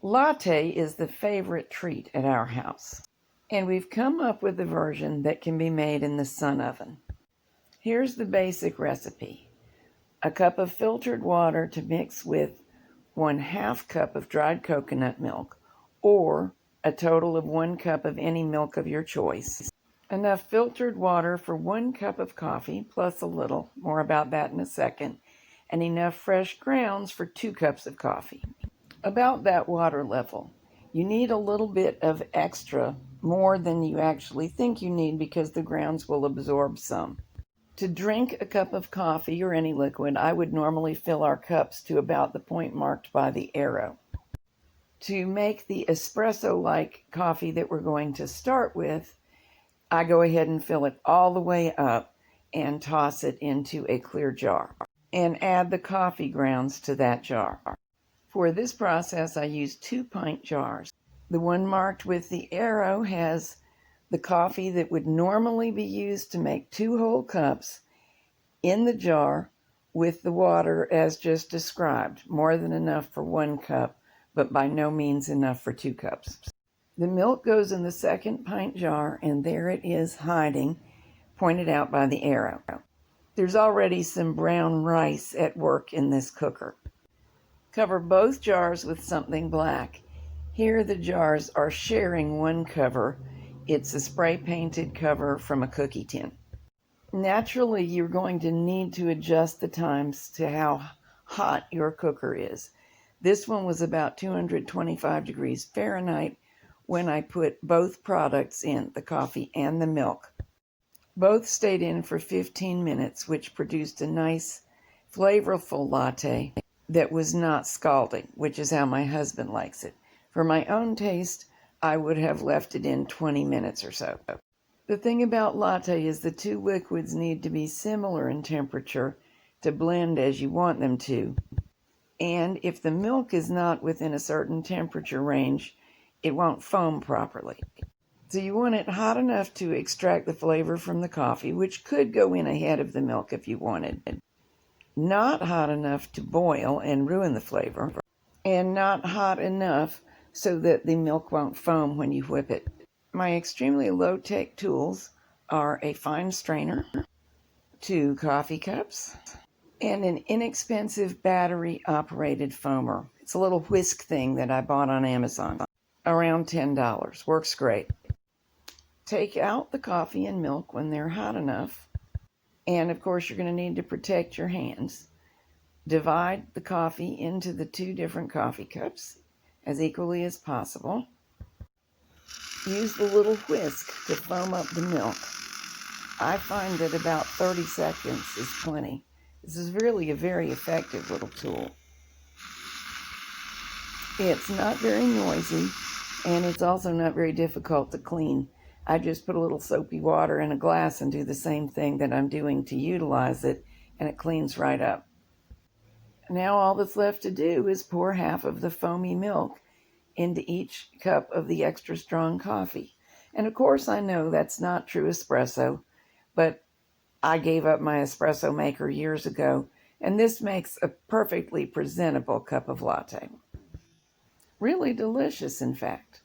Latte is the favorite treat at our house, and we've come up with a version that can be made in the SunOven. Here's the basic recipe. A cup of filtered water to mix with 1/2 cup of dried coconut milk, or a total of 1 cup of any milk of your choice. Enough filtered water for 1 cup of coffee, plus a little, more about that in a second, and enough fresh grounds for 2 cups of coffee. About that water level. You need a little bit of extra, more than you actually think you need, because the grounds will absorb some. To drink a cup of coffee or any liquid, I would normally fill our cups to about the point marked by the arrow. To make the espresso-like coffee that we're going to start with, I go ahead and fill it all the way up and toss it into a clear jar and add the coffee grounds to that jar. For this process, I use 2-pint jars. The one marked with the arrow has the coffee that would normally be used to make 2 whole cups in the jar, with the water as just described, more than enough for 1 cup, but by no means enough for 2 cups. The milk goes in the 2-pint jar, and there it is hiding, pointed out by the arrow. There's already some brown rice at work in this cooker. Cover both jars with something black. Here the jars are sharing one cover. It's a spray-painted cover from a cookie tin. Naturally, you're going to need to adjust the times to how hot your cooker is. This one was about 225 degrees Fahrenheit when I put both products in, the coffee and the milk. Both stayed in for 15 minutes, which produced a nice, flavorful latte that was not scalding, which is how my husband likes it. For my own taste, I would have left it in 20 minutes or so. The thing about latte is the 2 liquids need to be similar in temperature to blend as you want them to. And if the milk is not within a certain temperature range, it won't foam properly. So you want it hot enough to extract the flavor from the coffee, which could go in ahead of the milk if you wanted. Not hot enough to boil and ruin the flavor, and not hot enough so that the milk won't foam when you whip it. My extremely low-tech tools are a fine strainer, 2 coffee cups, and an inexpensive battery-operated foamer. It's a little whisk thing that I bought on Amazon, around $10. Works great. Take out the coffee and milk when they're hot enough. And of course, you're going to need to protect your hands. Divide the coffee into the 2 different coffee cups as equally as possible. Use the little whisk to foam up the milk. I find that about 30 seconds is plenty. This is really a very effective little tool. It's not very noisy, and it's also not very difficult to clean. I just put a little soapy water in a glass and do the same thing that I'm doing to utilize it, and it cleans right up. Now all that's left to do is pour half of the foamy milk into each cup of the extra strong coffee. And of course I know that's not true espresso, but I gave up my espresso maker years ago, and this makes a perfectly presentable cup of latte. Really delicious, in fact.